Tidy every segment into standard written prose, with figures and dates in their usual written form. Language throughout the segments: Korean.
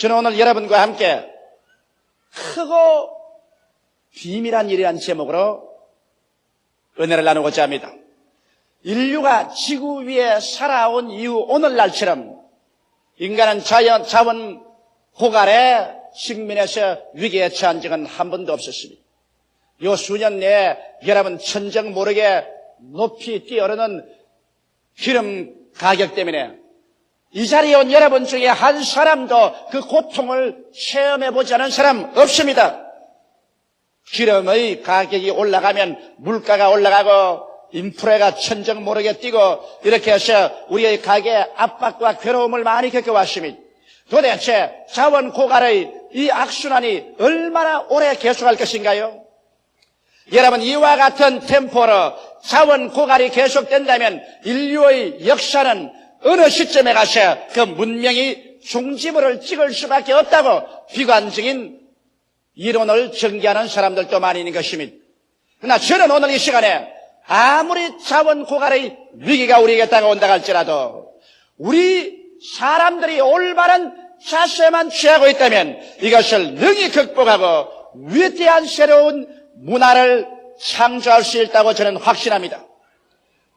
저는 오늘 여러분과 함께 크고 비밀한 일이라는 제목으로 은혜를 나누고자 합니다. 인류가 지구 위에 살아온 이후 오늘날처럼 인간은 자원 고갈의 식민에서 위기에 처한 적은 한 번도 없었습니다. 요 수년 내에 여러분 천정 모르게 높이 뛰어오르는 기름 가격 때문에 이 자리에 온 여러분 중에 한 사람도 그 고통을 체험해보지 않은 사람 없습니다. 기름의 가격이 올라가면 물가가 올라가고 인프레가 천정 모르게 뛰고 이렇게 해서 우리의 가게에 압박과 괴로움을 많이 겪어왔습니다. 도대체 자원 고갈의 이 악순환이 얼마나 오래 계속할 것인가요? 여러분, 이와 같은 템포로 자원 고갈이 계속된다면 인류의 역사는 어느 시점에 가서 그 문명이 종지부를 찍을 수밖에 없다고 비관적인 이론을 전개하는 사람들도 많이 있는 것입니다. 그러나 저는 오늘 이 시간에 아무리 자원 고갈의 위기가 우리에게 다가온다 할지라도 우리 사람들이 올바른 자세만 취하고 있다면 이것을 능히 극복하고 위대한 새로운 문화를 창조할 수 있다고 저는 확신합니다.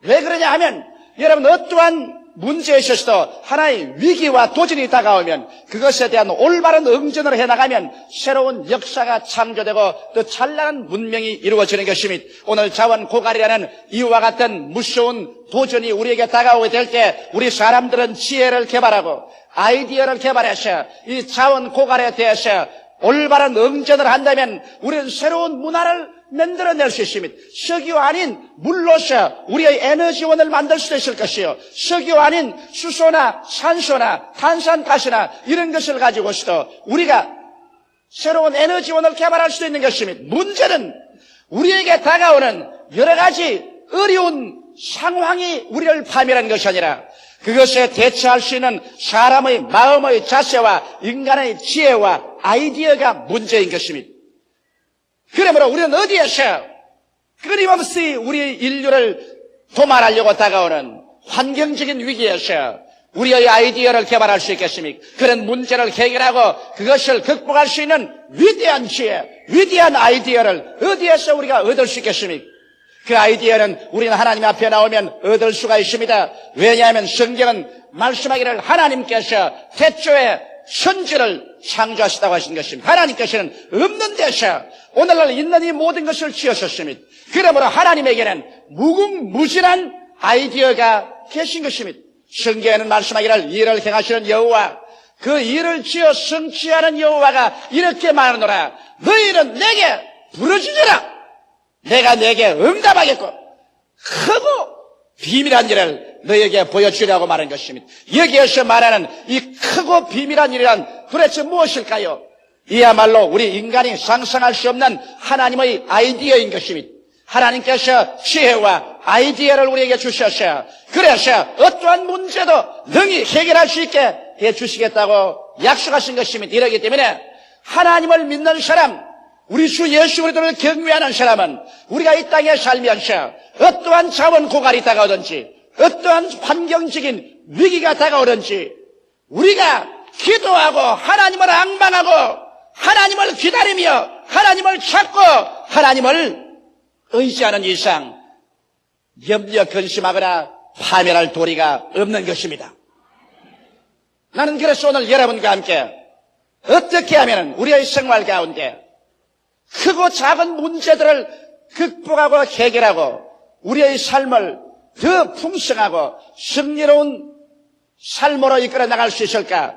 왜 그러냐 하면 여러분, 어떠한 문제에 있어서도 하나의 위기와 도전이 다가오면 그것에 대한 올바른 응전을 해나가면 새로운 역사가 창조되고 또 찬란한 문명이 이루어지는 것입니다. 오늘 자원 고갈이라는 이와 같은 무서운 도전이 우리에게 다가오게 될 때 우리 사람들은 지혜를 개발하고 아이디어를 개발해서 이 자원 고갈에 대해서 올바른 응전을 한다면 우리는 새로운 문화를 만들어낼 수 있습니다. 석유 아닌 물로서 우리의 에너지원을 만들 수도 있을 것이요, 석유 아닌 수소나 산소나 탄산가스나 이런 것을 가지고서도 우리가 새로운 에너지원을 개발할 수도 있는 것입니다. 문제는 우리에게 다가오는 여러 가지 어려운 상황이 우리를 파멸한 것이 아니라 그것에 대처할 수 있는 사람의 마음의 자세와 인간의 지혜와 아이디어가 문제인 것입니다. 그러므로 우리는 어디에서 끊임없이 우리 인류를 도말하려고 다가오는 환경적인 위기에서 우리의 아이디어를 개발할 수 있겠습니까? 그런 문제를 해결하고 그것을 극복할 수 있는 위대한 지혜, 위대한 아이디어를 어디에서 우리가 얻을 수 있겠습니까? 그 아이디어는 우리는 하나님 앞에 나오면 얻을 수가 있습니다. 왜냐하면 성경은 말씀하기를 하나님께서 태초에 천지를 창조하시다고 하신 것입니다. 하나님께서는 없는 데서 오늘날 있는 이 모든 것을 지으셨습니다. 그러므로 하나님에게는 무궁무진한 아이디어가 계신 것입니다. 성경에는 말씀하기를 일을 행하시는 여호와, 그 일을 지어 성취하는 여호와가 이렇게 말하노라. 너희는 내게 부르짖으라. 내가 내게 응답하겠고 크고 비밀한 일을 너에게 보여주려고 말한 것입니다. 여기에서 말하는 이 크고 비밀한 일이란 도대체 무엇일까요? 이야말로 우리 인간이 상상할 수 없는 하나님의 아이디어인 것입니다. 하나님께서 지혜와 아이디어를 우리에게 주셔서 그래서 어떠한 문제도 능히 해결할 수 있게 해주시겠다고 약속하신 것입니다. 이러기 때문에 하나님을 믿는 사람, 우리 주 예수 그리스도를 경외하는 사람은 우리가 이 땅에 살면서 어떠한 자원 고갈이 다가오든지 어떠한 환경적인 위기가 다가오든지 우리가 기도하고 하나님을 앙망하고 하나님을 기다리며 하나님을 찾고 하나님을 의지하는 이상 염려 근심하거나 파멸할 도리가 없는 것입니다. 나는 그래서 오늘 여러분과 함께 어떻게 하면 우리의 생활 가운데 크고 작은 문제들을 극복하고 해결하고 우리의 삶을 더 풍성하고 승리로운 삶으로 이끌어 나갈 수 있을까?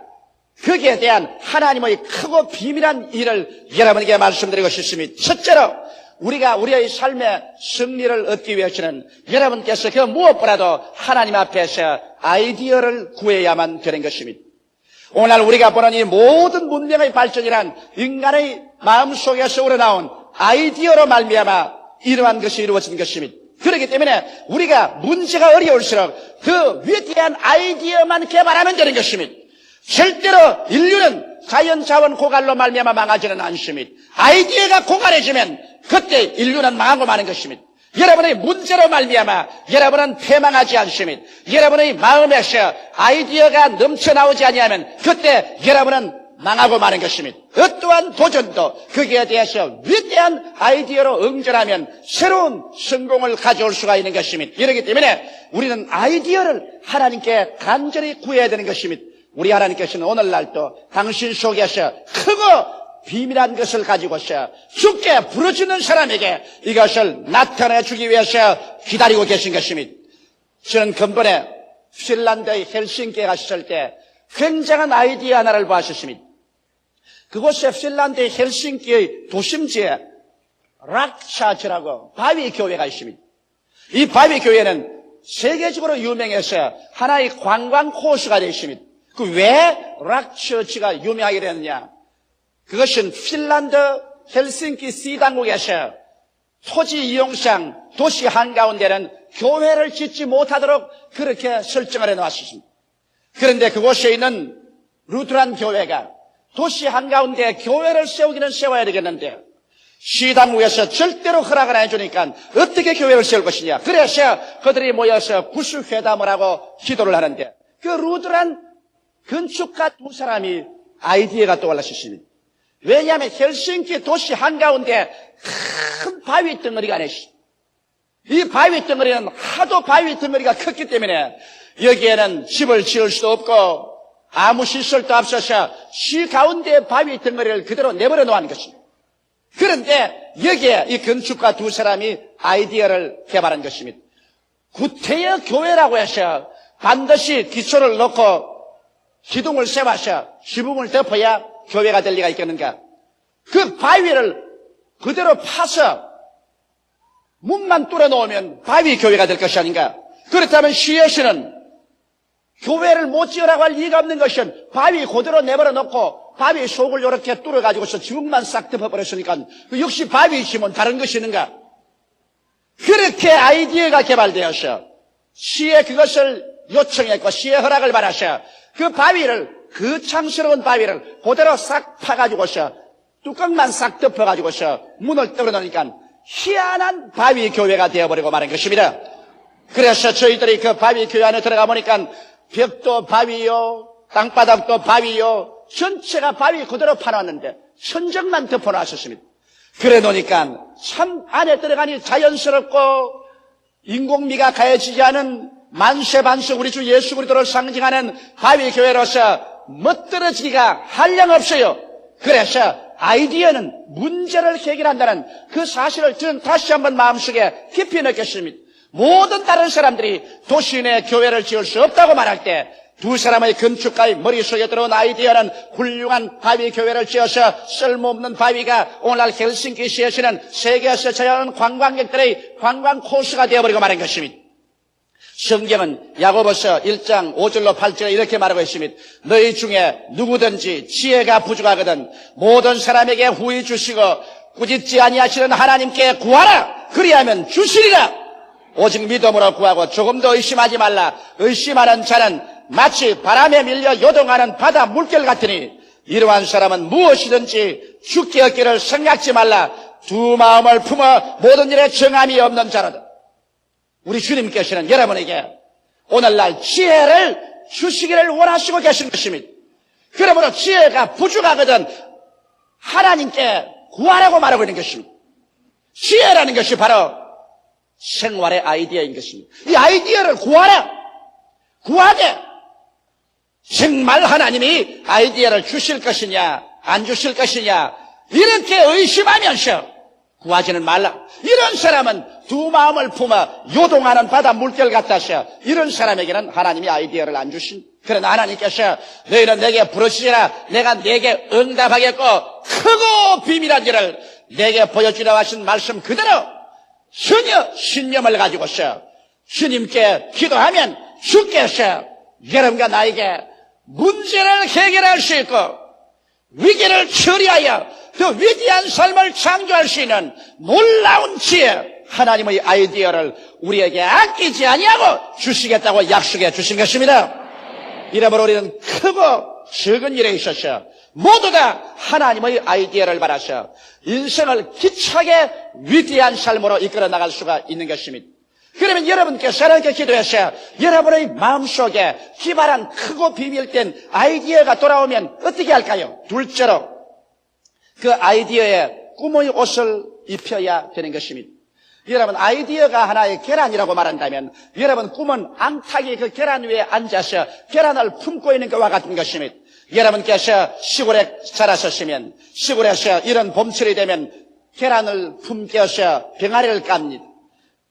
거기에 대한 하나님의 크고 비밀한 일을 여러분에게 말씀드리고 싶습니다. 첫째로 우리가 우리의 삶의 승리를 얻기 위해서는 여러분께서 그 무엇보다도 하나님 앞에서 아이디어를 구해야만 되는 것입니다. 오늘 우리가 보는 이 모든 문명의 발전이란 인간의 마음속에서 우러나온 아이디어로 말미암아 이러한 것이 이루어진 것입니다. 그렇기 때문에 우리가 문제가 어려울수록 그 위대한 아이디어만 개발하면 되는 것입니다. 절대로 인류는 자연자원 고갈로 말미암아 망하지는 않습니다. 아이디어가 고갈해지면 그때 인류는 망하고 마는 것입니다. 여러분의 문제로 말미암아 여러분은 패망하지 않습니다. 여러분의 마음에서 아이디어가 넘쳐나오지 아니하면 그때 여러분은 망하고 마는 것입니다. 어떠한 도전도 거기에 대해서 위대한 아이디어로 응전하면 새로운 성공을 가져올 수가 있는 것입니다. 이렇기 때문에 우리는 아이디어를 하나님께 간절히 구해야 되는 것입니다. 우리 하나님께서는 오늘날도 당신 속에서 크고 비밀한 것을 가지고서 주께 부르짖는 사람에게 이것을 나타내 주기 위해서 기다리고 계신 것입니다. 저는 근본에 핀란드의 헬싱키에 갔을 때 굉장한 아이디어 하나를 보았습니다. 그곳에 핀란드의 헬싱키의 도심지에 락샤츠라고 바위 교회가 있습니다. 이 바위 교회는 세계적으로 유명해서 하나의 관광 코스가 되어 있습니다. 그 왜 락처치가 유명하게 됐느냐? 그것은 핀란드 헬싱키 시당국에서 토지 이용상 도시 한가운데는 교회를 짓지 못하도록 그렇게 설정을 해놓았습니다. 그런데 그곳에 있는 루트란 교회가 도시 한가운데 교회를 세우기는 세워야 되겠는데 시당국에서 절대로 허락을 안 해주니까 어떻게 교회를 세울 것이냐. 그래서 그들이 모여서 구수회담을 하고 기도를 하는데 그 루트란 건축가 두 사람이 아이디어가 떠올랐습니다. 왜냐하면 헬싱키 도시 한가운데 큰 바위 덩어리가 있습니다. 이 바위 덩어리는 하도 바위 덩어리가 컸기 때문에 여기에는 집을 지을 수도 없고 아무 시설도 없어서 시 가운데 바위 덩어리를 그대로 내버려 놓은 것입니다. 그런데 여기에 이 건축가 두 사람이 아이디어를 개발한 것입니다. 구태여 교회라고 해서 반드시 기초를 놓고 기둥을 세워서 지붕을 덮어야 교회가 될 리가 있겠는가? 그 바위를 그대로 파서 문만 뚫어 놓으면 바위 교회가 될 것이 아닌가? 그렇다면 시에서는 교회를 못 지으라고 할 이유가 없는 것은 바위 그대로 내버려 놓고 바위 속을 이렇게 뚫어가지고서 지붕만 싹 덮어버렸으니까 역시 바위 있으면 다른 것이 있는가? 그렇게 아이디어가 개발되어서 시에 그것을 요청했고 시의 허락을 받아서 그 바위를 거창스러운 바위를 그대로 싹 파가지고서 뚜껑만 싹 덮어가지고서 문을 떨어놓으니까 희한한 바위 교회가 되어버리고 마는 것입니다. 그래서 저희들이 그 바위 교회 안에 들어가 보니까 벽도 바위요, 땅바닥도 바위요, 전체가 바위 그대로 파놨는데 천정만 덮어놨었습니다. 그래 놓으니까 참 안에 들어가니 자연스럽고 인공미가 가해지지 않은 만세반석 우리 주 예수 그리스도를 상징하는 바위 교회로서 멋들어지기가 한량없어요. 그래서 아이디어는 문제를 해결한다는 그 사실을 저는 다시 한번 마음속에 깊이 느꼈습니다. 모든 다른 사람들이 도시 내 교회를 지을 수 없다고 말할 때 두 사람의 건축가의 머릿속에 들어온 아이디어는 훌륭한 바위 교회를 지어서 쓸모없는 바위가 오늘날 헬싱키시에서는 세계에서 찾아오는 관광객들의 관광 코스가 되어버리고 마는 것입니다. 성경은 야고보서 1장 5절로 8절에 이렇게 말하고 있습니다. 너희 중에 누구든지 지혜가 부족하거든 모든 사람에게 후히 주시고 꾸짖지 아니하시는 하나님께 구하라. 그리하면 주시리라. 오직 믿음으로 구하고 조금도 의심하지 말라. 의심하는 자는 마치 바람에 밀려 요동하는 바다 물결 같으니 이러한 사람은 무엇이든지 죽게 얻기를 생각지 말라. 두 마음을 품어 모든 일에 정함이 없는 자로다. 우리 주님께서는 여러분에게 오늘날 지혜를 주시기를 원하시고 계신 것입니다. 그러므로 지혜가 부족하거든 하나님께 구하라고 말하고 있는 것입니다. 지혜라는 것이 바로 생활의 아이디어인 것입니다. 이 아이디어를 구하라. 구하되 정말 하나님이 아이디어를 주실 것이냐 안 주실 것이냐 이렇게 의심하면서 구하지는 말라. 이런 사람은 두 마음을 품어 요동하는 바다 물결 같아서 이런 사람에게는 하나님이 아이디어를 안 주신. 그러나 하나님께서 너희는 내게 부르시라. 내가 내게 응답하겠고 크고 비밀한 일을 내게 보여주라 하신 말씀 그대로 전혀 신념을 가지고서 주님께 기도하면 주께서 여러분과 나에게 문제를 해결할 수 있고 위기를 처리하여 더 위대한 삶을 창조할 수 있는 놀라운 지혜 하나님의 아이디어를 우리에게 아끼지 아니하고 주시겠다고 약속해 주신 것입니다. 이러므로 우리는 크고 적은 일에 있어서 모두 다 하나님의 아이디어를 받아서 인생을 기차게 위대한 삶으로 이끌어 나갈 수가 있는 것입니다. 그러면 여러분께서 하나님께 기도하셔. 여러분의 마음속에 기발한 크고 비밀된 아이디어가 돌아오면 어떻게 할까요? 둘째로 그 아이디어에 꿈의 옷을 입혀야 되는 것입니다. 여러분, 아이디어가 하나의 계란이라고 말한다면 여러분 꿈은 앙탁이 그 계란 위에 앉아서 계란을 품고 있는 것과 같은 것입니다. 여러분께서 시골에 자라셨으면 시골에서 이런 봄철이 되면 계란을 품겨서 병아리를 깝니다.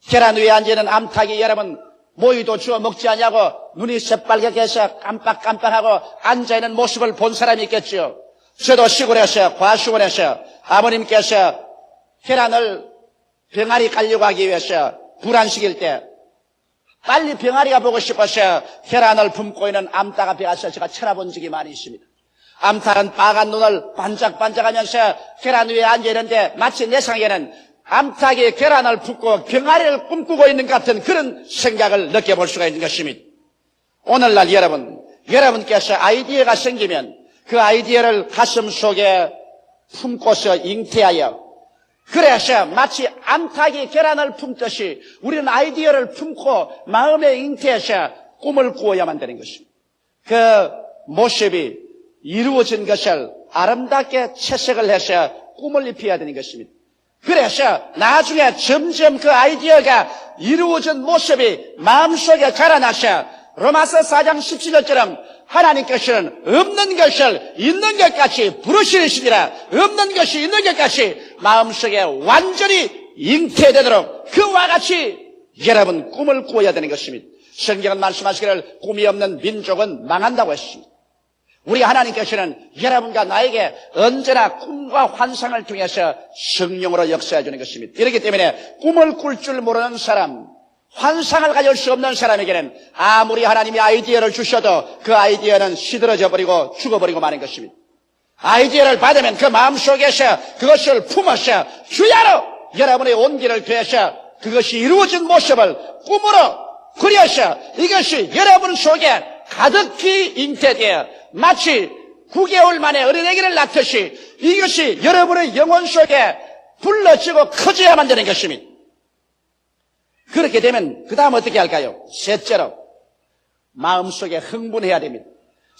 계란 위에 앉아있는 암탉이 여러분 모이도 주워 먹지 않냐고 눈이 새빨갛게 해서 깜빡깜빡하고 앉아있는 모습을 본 사람이 있겠죠. 저도 시골에서 과수원에서 아버님께서 계란을 병아리 깔려고 하기 위해서 불안식일 때 빨리 병아리가 보고 싶어서 계란을 품고 있는 암탉 앞에 가서 제가 쳐다본 적이 많이 있습니다. 암탉은 빨간 눈을 반짝반짝하면서 계란 위에 앉아있는데 마치 내 생각에는 암탉이 계란을 품고 병아리를 꿈꾸고 있는 것 같은 그런 생각을 느껴볼 수가 있는 것입니다. 오늘날 여러분께서 아이디어가 생기면 그 아이디어를 가슴 속에 품고서 잉태하여 그래서 마치 암탉이 계란을 품듯이 우리는 아이디어를 품고 마음에 잉태해서 꿈을 꾸어야만 되는 것입니다. 그 모습이 이루어진 것을 아름답게 채색을 해서 꿈을 입혀야 되는 것입니다. 그래서 나중에 점점 그 아이디어가 이루어진 모습이 마음속에 자라나서 로마서 4장 17절처럼 하나님께서는 없는 것을 있는 것 같이 부르시니라. 없는 것이 있는 것 같이 마음속에 완전히 잉태되도록 그와 같이 여러분 꿈을 꾸어야 되는 것입니다. 성경은 말씀하시기를 꿈이 없는 민족은 망한다고 했습니다. 우리 하나님께서는 여러분과 나에게 언제나 꿈과 환상을 통해서 성령으로 역사해 주는 것입니다. 이렇기 때문에 꿈을 꿀 줄 모르는 사람, 환상을 가질 수 없는 사람에게는 아무리 하나님이 아이디어를 주셔도 그 아이디어는 시들어져 버리고 죽어버리고 마는 것입니다. 아이디어를 받으면 그 마음속에서 그것을 품어서 주야로 여러분의 온기를 더해서 그것이 이루어진 모습을 꿈으로 그려서 이것이 여러분 속에 가득히 잉태되어 마치 9개월 만에 어린애기를 낳듯이 이것이 여러분의 영혼 속에 불러지고 커져야만 되는 것입니다. 그렇게 되면 그 다음 어떻게 할까요? 셋째로 마음속에 흥분해야 됩니다.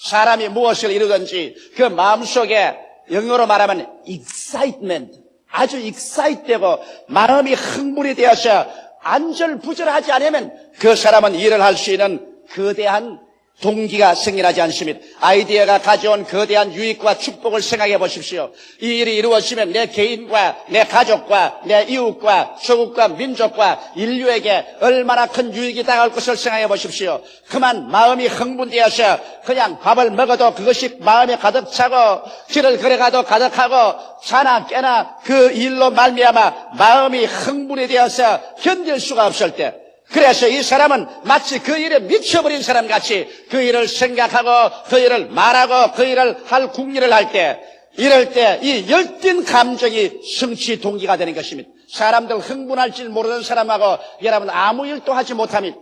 사람이 무엇을 이루든지 그 마음속에 영어로 말하면 excitement, 아주 excite되고 마음이 흥분이 되어서 안절부절하지 않으면 그 사람은 일을 할 수 있는 거대한 동기가 생겨나지 않습니다. 아이디어가 가져온 거대한 유익과 축복을 생각해 보십시오. 이 일이 이루어지면 내 개인과 내 가족과 내 이웃과 조국과 민족과 인류에게 얼마나 큰 유익이 다가올 것을 생각해 보십시오. 그만 마음이 흥분되어서 그냥 밥을 먹어도 그것이 마음에 가득 차고 길을 걸어가도 가득하고 자나 깨나 그 일로 말미암아 마음이 흥분이 되어서 견딜 수가 없을 때 그래서 이 사람은 마치 그 일에 미쳐버린 사람 같이 그 일을 생각하고 그 일을 말하고 그 일을 할 궁리를 할 때 이럴 때 이 열띤 감정이 성취 동기가 되는 것입니다. 사람들 흥분할 줄 모르는 사람하고 여러분 아무 일도 하지 못합니다.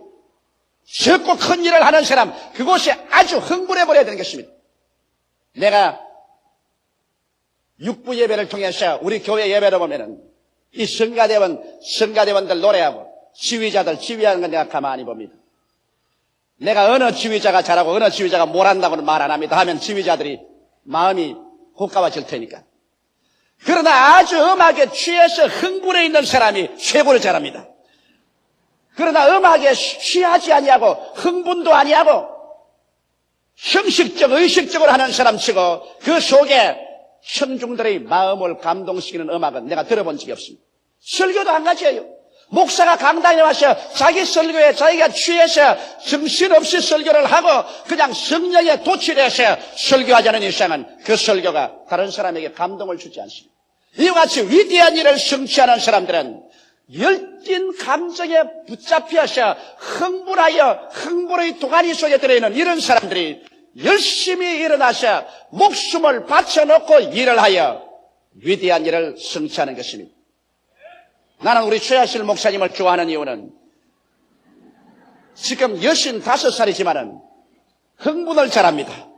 적고 큰 일을 하는 사람 그곳이 아주 흥분해버려야 되는 것입니다. 내가 육부 예배를 통해서 우리 교회 예배를 보면은 이 성가대원들 노래하고 지휘자들 지휘하는 건 내가 가만히 봅니다. 내가 어느 지휘자가 잘하고 어느 지휘자가 뭘 한다고는 말 안 합니다. 하면 지휘자들이 마음이 고가워질 테니까. 그러나 아주 음악에 취해서 흥분해 있는 사람이 최고를 잘합니다. 그러나 음악에 취하지 아니하고 흥분도 아니하고 형식적 의식적으로 하는 사람치고 그 속에 청중들의 마음을 감동시키는 음악은 내가 들어본 적이 없습니다. 설교도 한 가지예요. 목사가 강단에 와서 자기 설교에 자기가 취해서 정신없이 설교를 하고 그냥 성령에 도취돼서 설교하자는 이상은 그 설교가 다른 사람에게 감동을 주지 않습니다. 이와 같이 위대한 일을 성취하는 사람들은 열띤 감정에 붙잡혀서 흥분하여 흥분의 도가니 속에 들어있는 이런 사람들이 열심히 일어나서 목숨을 바쳐놓고 일을 하여 위대한 일을 성취하는 것입니다. 나는 우리 최하실 목사님을 좋아하는 이유는 지금 65살이지만은 흥분을 잘합니다.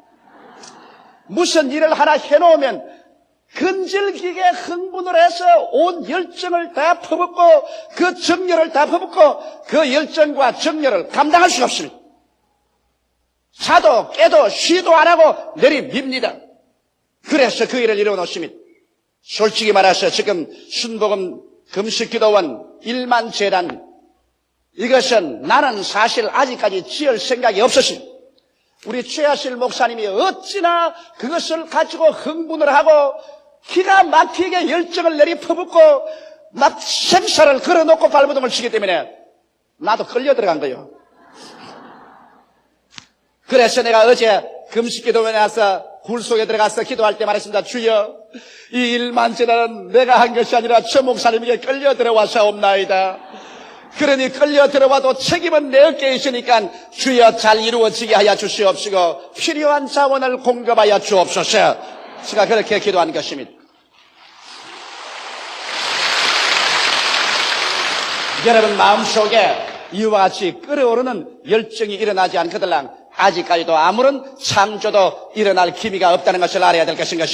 무슨 일을 하나 해놓으면 근질기게 흥분을 해서 온 열정을 다 퍼붓고 그 정열을 다 퍼붓고 그 열정과 정열을 감당할 수가 없습니다. 자도 깨도 쉬도 안 하고 내리밉니다. 그래서 그 일을 이루어놓습니다. 솔직히 말해서 지금 순복음 금식기도원 1만 재단, 이것은 나는 사실 아직까지 지을 생각이 없었습니다. 우리 최하실 목사님이 어찌나 그것을 가지고 흥분을 하고 기가 막히게 열정을 내리퍼붓고 막 생사를 걸어놓고 발버둥을 치기 때문에 나도 끌려 들어간 거예요. 그래서 내가 어제 금식기도원에 와서 굴 속에 들어가서 기도할 때 말했습니다. 주여, 이 1만 재단은 내가 한 것이 아니라 저 목사님에게 끌려 들어와서옵나이다. 그러니 끌려 들어와도 책임은 내 어깨에 있으니까 주여 잘 이루어지게 하여 주시옵시고 필요한 자원을 공급하여 주옵소서. 제가 그렇게 기도한 것입니다. 여러분 마음속에 이와 같이 끓어오르는 열정이 일어나지 않거들랑 아직까지도 아무런 창조도 일어날 기미가 없다는 것을 알아야 될 것입니다.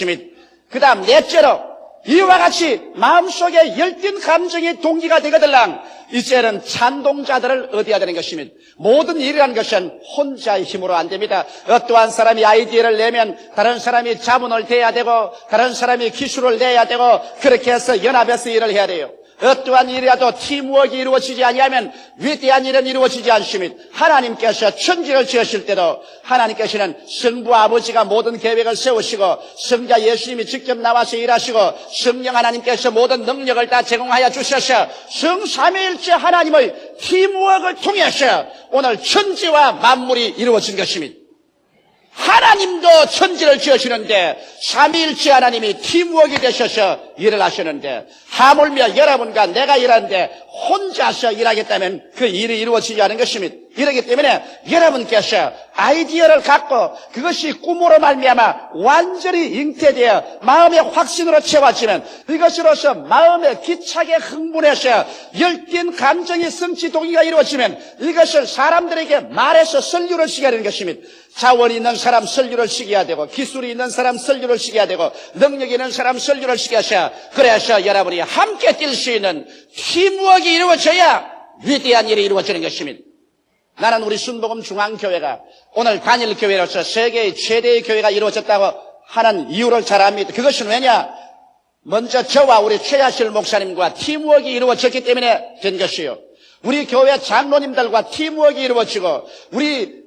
그 다음 넷째로 이와 같이 마음속에 열띤 감정이 동기가 되거들랑 이제는 찬동자들을 얻어야 되는 것입니다. 모든 일이라는 것은 혼자의 힘으로 안 됩니다. 어떠한 사람이 아이디어를 내면 다른 사람이 자문을 대야 되고 다른 사람이 기술을 내야 되고 그렇게 해서 연합해서 일을 해야 돼요. 어떠한 일이라도 팀워크가 이루어지지 아니하면 위대한 일은 이루어지지 않습니다. 하나님께서 천지를 지으실 때도 하나님께서는 성부 아버지가 모든 계획을 세우시고 성자 예수님이 직접 나와서 일하시고 성령 하나님께서 모든 능력을 다 제공하여 주셔서 성삼위일체 하나님의 팀워크를 통해서 오늘 천지와 만물이 이루어진 것입니다. 하나님도 천지를 지으시는데 삼위일체 하나님이 팀워크가 되셔서 일을 하시는데 하물며 여러분과 내가 일하는데 혼자서 일하겠다면 그 일이 이루어지지 않은 것입니다. 이렇기 때문에 여러분께서 아이디어를 갖고 그것이 꿈으로 말미암아 완전히 잉태되어 마음의 확신으로 채워지면 이것으로서 마음에 기차게 흥분해서 열띤 감정이 성취 동기가 이루어지면 이것을 사람들에게 말해서 설교를 시켜야 하는 것입니다. 자원이 있는 사람 설교를 시켜야 되고 기술이 있는 사람 설교를 시켜야 되고 능력이 있는 사람 설교를 시켜서 그래서 여러분이 함께 뛸 수 있는 팀워크가 이루어져야 위대한 일이 이루어지는 것입니다. 나는 우리 순복음 중앙교회가 오늘 단일교회로서 세계의 최대의 교회가 이루어졌다고 하는 이유를 잘 압니다. 그것은 왜냐? 먼저 저와 우리 최하실 목사님과 팀워크가 이루어졌기 때문에 된 것이요. 우리 교회 장로님들과 팀워크가 이루어지고 우리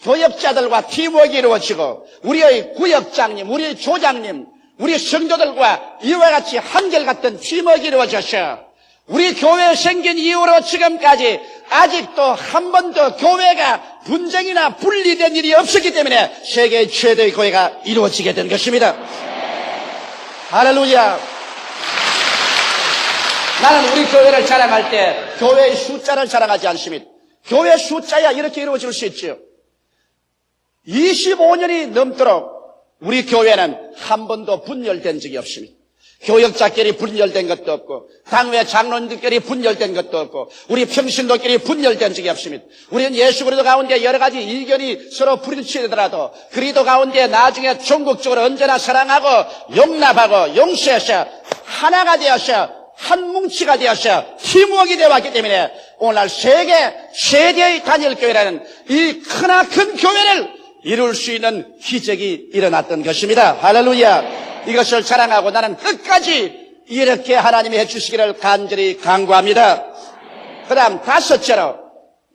교역자들과 팀워크가 이루어지고 우리의 구역장님, 우리의 조장님, 우리 성도들과 이와 같이 한결같은 팀워크가 이루어져서 우리 교회 생긴 이후로 지금까지 아직도 한 번도 교회가 분쟁이나 분리된 일이 없었기 때문에 세계 최대의 교회가 이루어지게 된 것입니다. 할렐루야. 나는 우리 교회를 자랑할 때 교회의 숫자를 자랑하지 않습니다. 교회 숫자야 이렇게 이루어질 수 있죠. 25년이 넘도록 우리 교회는 한 번도 분열된 적이 없습니다. 교역자끼리 분열된 것도 없고 당회 장로님들끼리 분열된 것도 없고 우리 평신도끼리 분열된 적이 없습니다. 우리는 예수 그리스도 가운데 여러 가지 이견이 서로 부딪히더라도 그리스도 가운데 나중에 전국적으로 언제나 사랑하고 용납하고 용서해서 하나가 되어서 한 뭉치가 되어서 팀워크가 되어왔기 때문에 오늘날 세계 최대의 단일교회라는 이 크나큰 교회를 이룰 수 있는 기적이 일어났던 것입니다. 할렐루야. 이것을 자랑하고 나는 끝까지 이렇게 하나님이 해주시기를 간절히 간구합니다. 그 다음 다섯째로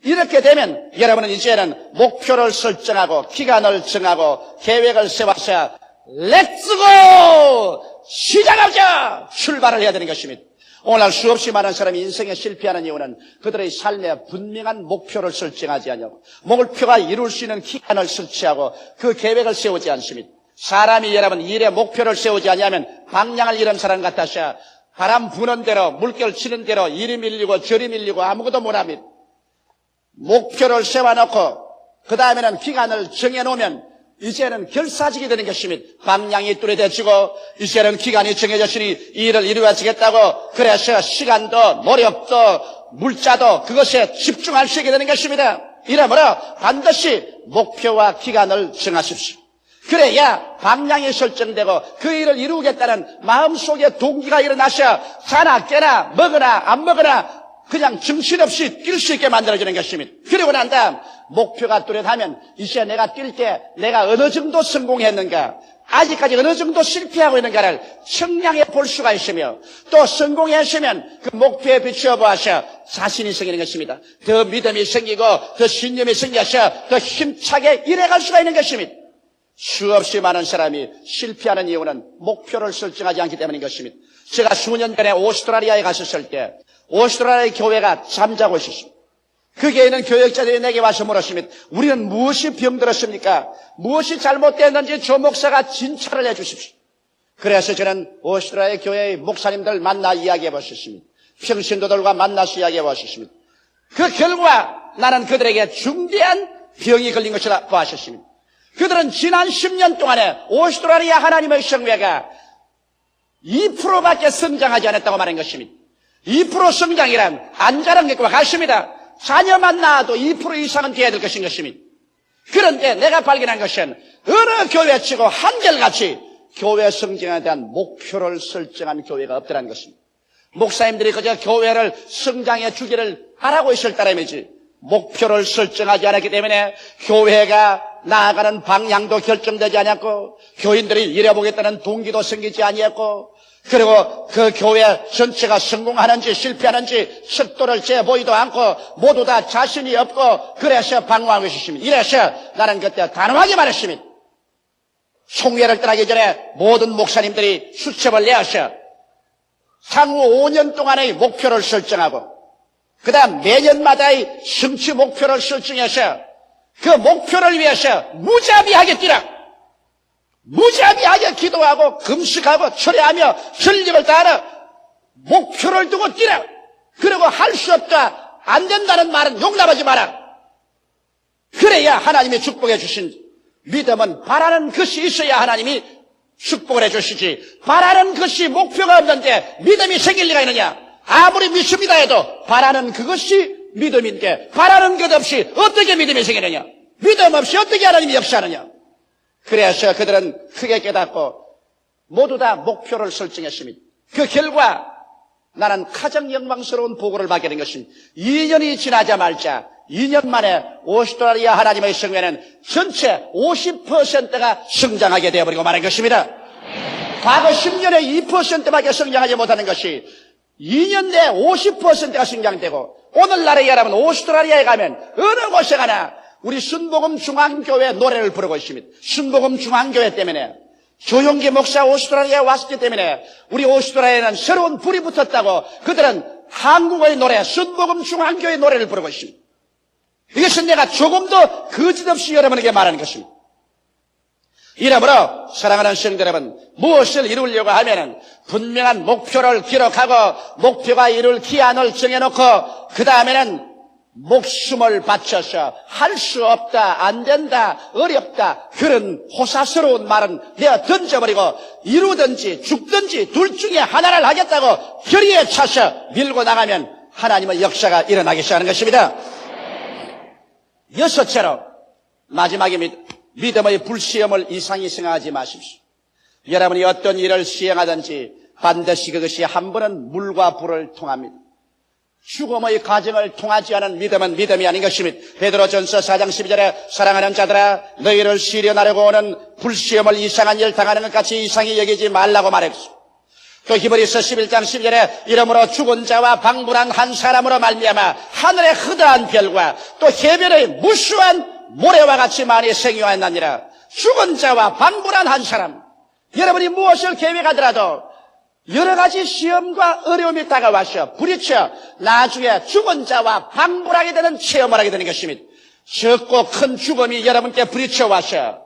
이렇게 되면 여러분은 이제는 목표를 설정하고 기간을 정하고 계획을 세워서 렛츠고 시작하자 출발을 해야 되는 것입니다. 오늘날 수없이 많은 사람이 인생에 실패하는 이유는 그들의 삶에 분명한 목표를 설정하지 않냐고 목표가 이룰 수 있는 기간을 설치하고 그 계획을 세우지 않습니다. 사람이 여러분 일에 목표를 세우지 않으면 방향을 잃은 사람 같아서 바람 부는 대로 물결 치는 대로 이리 밀리고 저리 밀리고 아무것도 못합니다. 목표를 세워놓고 그 다음에는 기간을 정해놓으면 이제는 결사직이 되는 것입니다. 방향이 뚜렷해지고 이제는 기간이 정해졌으니 이 일을 이루어지겠다고 그래서 시간도 노력도 물자도 그것에 집중할 수 있게 되는 것입니다. 이러므로 반드시 목표와 기간을 정하십시오. 그래야 방향이 설정되고 그 일을 이루겠다는 마음속에 동기가 일어나셔 자나 깨나 먹으나 안 먹으나 그냥 정신없이 뛸 수 있게 만들어주는 것입니다. 그리고 난 다음 목표가 뚜렷하면 이제 내가 뛸 때 내가 어느 정도 성공했는가, 아직까지 어느 정도 실패하고 있는가를 측량해 볼 수가 있으며, 또 성공했으면 그 목표에 비추어 보아서 자신이 생기는 것입니다. 더 믿음이 생기고 더 신념이 생겨서 더 힘차게 일해갈 수가 있는 것입니다. 수없이 많은 사람이 실패하는 이유는 목표를 설정하지 않기 때문인 것입니다. 제가 수년 전에 오스트라리아에 갔었을 때 오스트라리아 교회가 잠자고 있었습니다. 거기에 있는 교역자들이 내게 와서 물었습니다. 우리는 무엇이 병들었습니까? 무엇이 잘못됐는지 조 목사가 진찰을 해 주십시오. 그래서 저는 오스트라리아 교회의 목사님들 만나 이야기해 보셨습니다. 평신도들과 만나서 이야기해 보셨습니다. 그 결과 나는 그들에게 중대한 병이 걸린 것이라 보았습니다. 그들은 지난 10년 동안에 오스트라리아 하나님의 성회가 2%밖에 성장하지 않았다고 말한 것입니다. 2% 성장이란 안 자란 것과 같습니다. 자녀만 낳아도 2% 이상은 돼야 될 것인 것입니다. 그런데 내가 발견한 것은 어느 교회치고 한결같이 교회 성장에 대한 목표를 설정한 교회가 없더라는 것입니다. 목사님들이 그저 교회를 성장해 주기를 바라고 있을 따름이지 목표를 설정하지 않았기 때문에 교회가 나아가는 방향도 결정되지 않았고 교인들이 일해보겠다는 동기도 생기지 아니했고 그리고 그 교회 전체가 성공하는지 실패하는지 속도를 재보이도 않고 모두 다 자신이 없고 그래서 방황하고 있었습니다. 이래서 나는 그때 단호하게 말했습니다. 총회를 떠나기 전에 모든 목사님들이 수첩을 내어서 향후 5년 동안의 목표를 설정하고 그 다음 매년마다의 성취 목표를 설정해서 그 목표를 위해서 무자비하게 뛰라. 무자비하게 기도하고 금식하고 철회하며 전력을 다하라. 목표를 두고 뛰라. 그리고 할 수 없다, 안 된다는 말은 용납하지 마라. 그래야 하나님이 축복해 주신 믿음은 바라는 것이 있어야 하나님이 축복을 해 주시지. 바라는 것이 목표가 없는데 믿음이 생길 리가 있느냐. 아무리 믿습니다 해도 바라는 그것이 믿음인데 바라는 것 없이 어떻게 믿음이 생기느냐. 믿음 없이 어떻게 하나님이 역사하느냐. 그래서 그들은 크게 깨닫고 모두 다 목표를 설정했습니다. 그 결과 나는 가장 영광스러운 보고를 받게 된 것입니다. 2년이 지나자마자 2년 만에 오스트라리아 하나님의 성회는 전체 50%가 성장하게 되어버리고 말한 것입니다. 과거 10년에 2%밖에 성장하지 못하는 것이 2년 내에 50%가 성장되고 오늘날의 여러분 오스트라리아에 가면 어느 곳에 가나 우리 순복음 중앙교회 노래를 부르고 있습니다. 순복음 중앙교회 때문에 조용기 목사 오스트라리아에 왔기 때문에 우리 오스트라리아에는 새로운 불이 붙었다고 그들은 한국어의 노래 순복음 중앙교회 노래를 부르고 있습니다. 이것은 내가 조금도 거짓없이 여러분에게 말하는 것입니다. 이러므로 사랑하는 성도 여러분, 무엇을 이루려고 하면은 분명한 목표를 기록하고 목표가 이룰 기한을 정해놓고 그 다음에는 목숨을 바쳐서 할 수 없다, 안 된다, 어렵다 그런 호사스러운 말은 내가 던져버리고 이루든지 죽든지 둘 중에 하나를 하겠다고 결의에 차서 밀고 나가면 하나님의 역사가 일어나기 시작하는 것입니다. 여섯째로 마지막입니다. 믿음의 불시험을 이상히 생각하지 마십시오. 여러분이 어떤 일을 시행하든지 반드시 그것이 한 번은 물과 불을 통합니다. 죽음의 과정을 통하지 않은 믿음은 믿음이 아닌 것입니다. 베드로전서 4장 12절에 사랑하는 자들아 너희를 시련하려고 오는 불시험을 이상한 일 당하는 것 같이 이상히 여기지 말라고 말했습니다. 또 히브리서 11장 12절에 이러므로 죽은 자와 방불한 한 사람으로 말미암아 하늘의 흐드한 별과 또 해변의 무수한 모래와 같이 많이 생겨났느니라. 죽은 자와 방불한 한 사람. 여러분이 무엇을 계획하더라도 여러 가지 시험과 어려움이 다가와서 부딪혀 나중에 죽은 자와 방불하게 되는 체험을 하게 되는 것입니다. 적고 큰 죽음이 여러분께 부딪혀 와서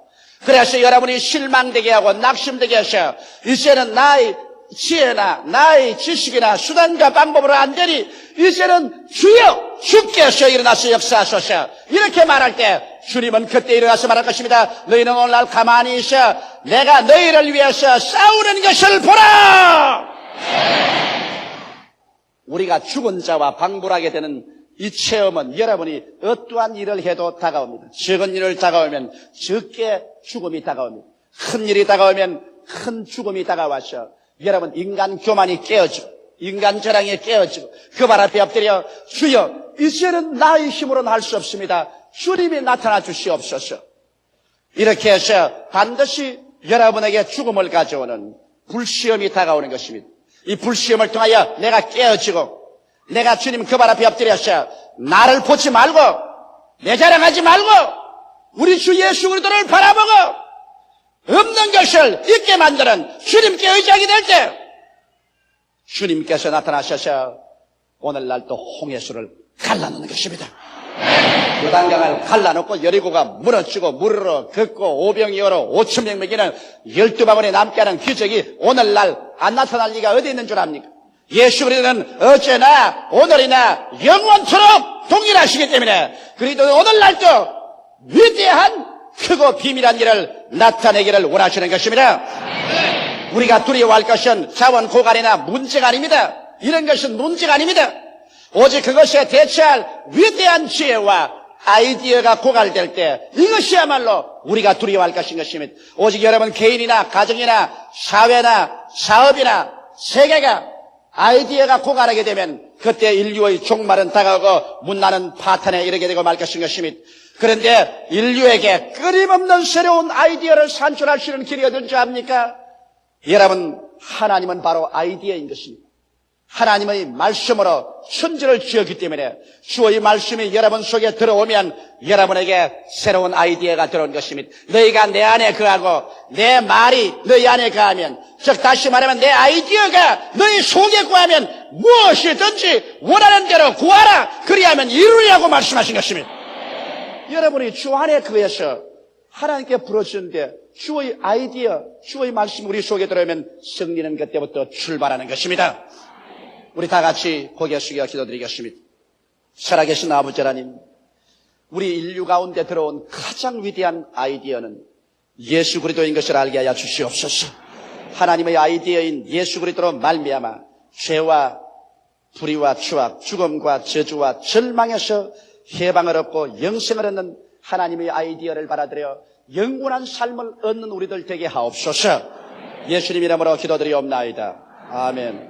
그래서 여러분이 실망되게 하고 낙심되게 해서 이제는 나의 지혜나 나의 지식이나 수단과 방법으로 안 되니 이제는 주여 주께서 일어나서 역사하소서 이렇게 말할 때 주님은 그때 일어나서 말할 것입니다. 너희는 오늘날 가만히 있어 내가 너희를 위해서 싸우는 것을 보라. 우리가 죽은 자와 방불하게 되는 이 체험은 여러분이 어떠한 일을 해도 다가옵니다. 적은 일을 다가오면 적게 죽음이 다가옵니다. 큰 일이 다가오면 큰 죽음이 다가와서 여러분 인간 교만이 깨어지고 인간 자랑이 깨어지고 그 발 앞에 엎드려 주여 이제는 나의 힘으로는 할 수 없습니다. 주님이 나타나 주시옵소서. 이렇게 해서 반드시 여러분에게 죽음을 가져오는 불시험이 다가오는 것입니다. 이 불시험을 통하여 내가 깨어지고 내가 주님 그 발 앞에 엎드려서 나를 보지 말고 내 자랑하지 말고 우리 주 예수 그리스도를 바라보고 없는 것을 있게 만드는 주님께 의지하게 될 때 주님께서 나타나셔서 오늘날 또 홍해수를 갈라놓는 것입니다. 요단강을 갈라놓고 여리고가 무너지고 물으로 걷고 오병이어로 5,000명 먹이는 12바구니 남게 하는 기적이 오늘날 안 나타날 리가 어디 있는 줄 압니까? 예수 그리스도는 어제나 오늘이나 영원토록 동일하시기 때문에 그리스도는 오늘날도 위대한 크고 비밀한 일을 나타내기를 원하시는 것입니다. 우리가 두려워할 것은 자원 고갈이나 문제가 아닙니다. 이런 것은 문제가 아닙니다. 오직 그것에 대처할 위대한 지혜와 아이디어가 고갈될 때 이것이야말로 우리가 두려워할 것인 것입니다. 오직 여러분 개인이나 가정이나 사회나 사업이나 세계가 아이디어가 고갈하게 되면 그때 인류의 종말은 다가오고 문나는 파탄에 이르게 되고 말 것인 것입니다. 그런데 인류에게 끊임없는 새로운 아이디어를 산출할 수 있는 길이 어딘지 압니까? 여러분 하나님은 바로 아이디어인 것입니다. 하나님의 말씀으로 천지를 지었기 때문에 주의 말씀이 여러분 속에 들어오면 여러분에게 새로운 아이디어가 들어온 것입니다. 너희가 내 안에 거하고 내 말이 너희 안에 거하면 즉 다시 말하면 내 아이디어가 너희 속에 거하면 무엇이든지 원하는 대로 구하라 그리하면 이루리라고 말씀하신 것입니다. 여러분이 주 안에 거해서 하나님께 부르짖는데 주의 아이디어, 주의 말씀이 우리 속에 들어오면 승리는 그때부터 출발하는 것입니다. 우리 다 같이 고개 숙여 기도드리겠습니다. 살아계신 아버지 하나님, 우리 인류 가운데 들어온 가장 위대한 아이디어는 예수 그리스도인 것을 알게 하여 주시옵소서. 하나님의 아이디어인 예수 그리스도로 말미암아 죄와 불의와 추악, 죽음과 저주와 절망에서 해방을 얻고 영생을 얻는 하나님의 아이디어를 받아들여 영원한 삶을 얻는 우리들 되게 하옵소서. 예수님 이름으로 기도드리옵나이다. 아멘.